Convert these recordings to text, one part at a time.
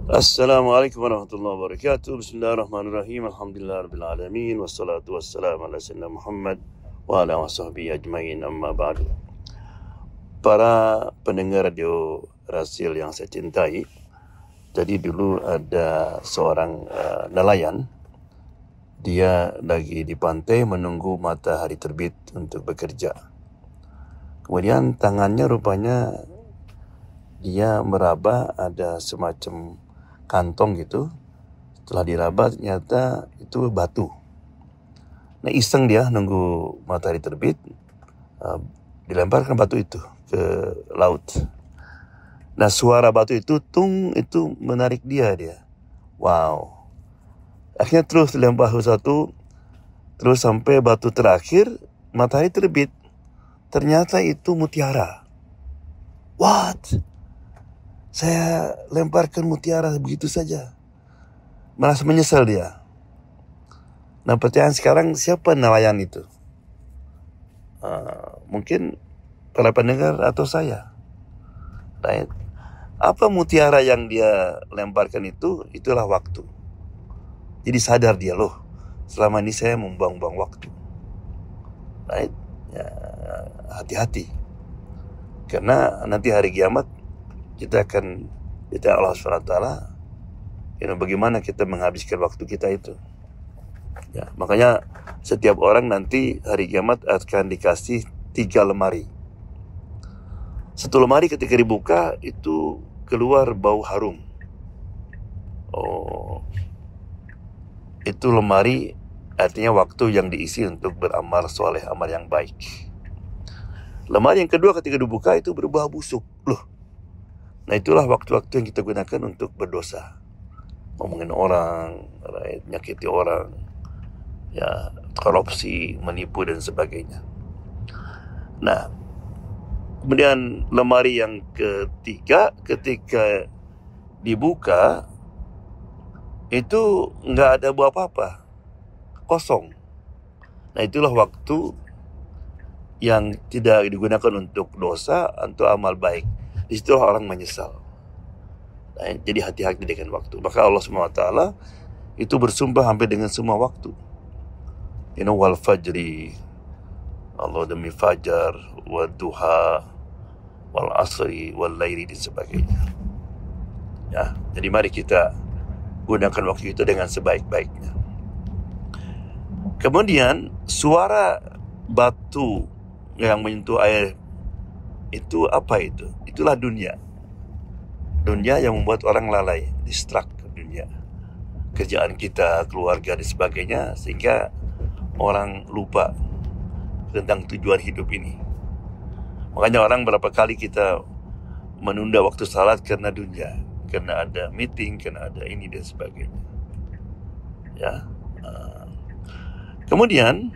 Assalamualaikum warahmatullahi wabarakatuh. Bismillahirrahmanirrahim. Alhamdulillahirabbil alamin wassalatu wassalamu ala sayyidina Muhammad wa ala wasahbihi ajmain, amma ba'du. Para pendengar radio Rasil yang saya cintai, jadi dulu ada seorang nelayan. Dia lagi di pantai menunggu matahari terbit untuk bekerja. Kemudian tangannya rupanya dia meraba ada semacam kantong gitu. Setelah diraba ternyata itu batu. Nah, iseng dia nunggu matahari terbit, dilemparkan batu itu ke laut. Nah, suara batu itu itu menarik dia. Wow. Akhirnya terus dilempar satu, terus sampai batu terakhir matahari terbit. Ternyata itu mutiara. What? Saya lemparkan mutiara begitu saja. Merasa menyesal dia. Nah, pertanyaan sekarang, siapa nelayan itu? Mungkin para pendengar atau saya. Right? Apa mutiara yang dia lemparkan itu? Itulah waktu. Jadi sadar dia, loh, selama ini saya membuang-buang waktu. Right? Ya, hati-hati. Karena nanti hari kiamat kita akan ditanya Allah SWT, bagaimana kita menghabiskan waktu kita itu. Ya, makanya setiap orang nanti hari kiamat akan dikasih 3 lemari. Satu lemari ketika dibuka itu keluar bau harum. Itu lemari artinya waktu yang diisi untuk beramal soleh, amal yang baik. Lemari yang kedua ketika dibuka itu berbau busuk. Loh, nah itulah waktu-waktu yang kita gunakan untuk berdosa. Ngomongin orang, nyakiti orang, ya, korupsi, menipu dan sebagainya. Nah, kemudian lemari yang ketiga ketika dibuka itu nggak ada bau apa-apa, kosong. Nah, itulah waktu yang tidak digunakan untuk dosa atau amal baik. Di situ orang menyesal. Nah, jadi hati-hati dengan waktu. Maka Allah SWT itu bersumpah hampir dengan semua waktu. Wal fajri, Allah demi fajar, wal duha, wal asri, wal laili dan sebagainya. Ya, jadi mari kita gunakan waktu itu dengan sebaik-baiknya. Kemudian suara batu yang menyentuh air itu apa itu? Itulah dunia. Dunia yang membuat orang lalai, distract ke dunia. Kerjaan kita, keluarga dan sebagainya, sehingga orang lupa tentang tujuan hidup ini. Makanya orang berapa kali kita menunda waktu salat karena dunia, karena ada meeting, karena ada ini dan sebagainya. Ya. Kemudian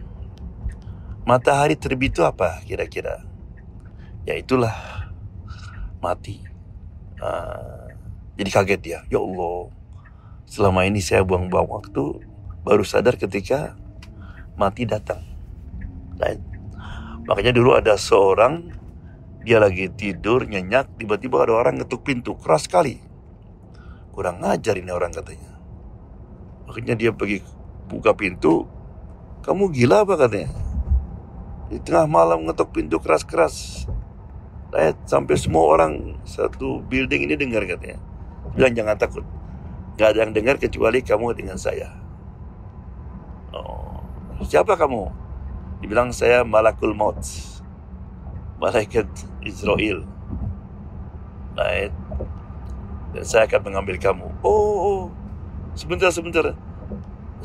matahari terbit itu apa kira-kira? Ya itulah mati. Jadi kaget dia, ya Allah, selama ini saya buang-buang waktu, baru sadar ketika mati datang. Right? Makanya dulu ada seorang, dia lagi tidur nyenyak, tiba-tiba ada orang ngetuk pintu keras sekali. Kurang ngajar ini orang katanya. Akhirnya dia pergi buka pintu. Kamu gila apa katanya? Di tengah malam ngetuk pintu keras-keras. Sampai semua orang satu building ini dengar katanya. Bilang jangan takut, gak ada yang dengar kecuali kamu dengan saya. Siapa kamu? Dibilang saya Malakul Maut, malaikat Israel. Dan saya akan mengambil kamu. Sebentar.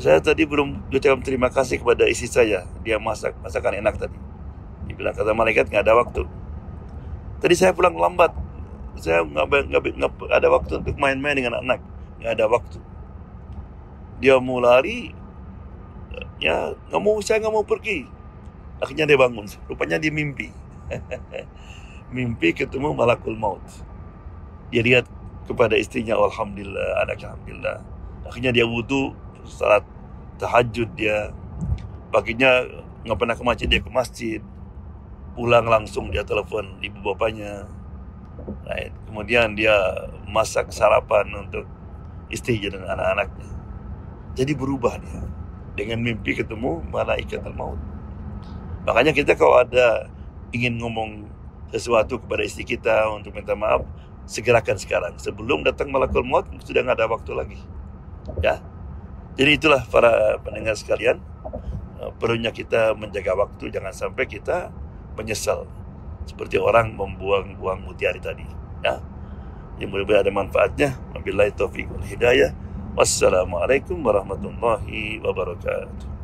Saya tadi belum ucapkan terima kasih kepada istri saya. Dia masakan enak tadi. Dibilang kata malaikat gak ada waktu. Tadi saya pulang lambat. Saya nggak ada waktu untuk main-main dengan anak. Nggak ada waktu. Dia mau lari, ya saya nggak mau pergi. Akhirnya dia bangun. Rupanya dia mimpi. Mimpi ketemu Malakul Maut. Dia lihat kepada istrinya, alhamdulillah, anaknya alhamdulillah. Akhirnya dia wudu, salat tahajud dia. Paginya nggak pernah ke masjid, dia ke masjid. Pulang langsung dia telepon ibu bapaknya. Kemudian dia masak sarapan untuk istrinya dan anak-anaknya. Jadi berubah dia. Dengan mimpi ketemu malaikat al-maut. Makanya kita kalau ada ingin ngomong sesuatu kepada istri kita untuk minta maaf, segerakan sekarang. Sebelum datang malakul maut, sudah nggak ada waktu lagi. Ya. Jadi itulah para pendengar sekalian, perlunya kita menjaga waktu, jangan sampai kita menyesal seperti orang membuang-buang mutiara tadi. Ya. Yang mudah-mudahan ada manfaatnya. Wabillahi taufiq wal hidayah. Wassalamualaikum warahmatullahi wabarakatuh.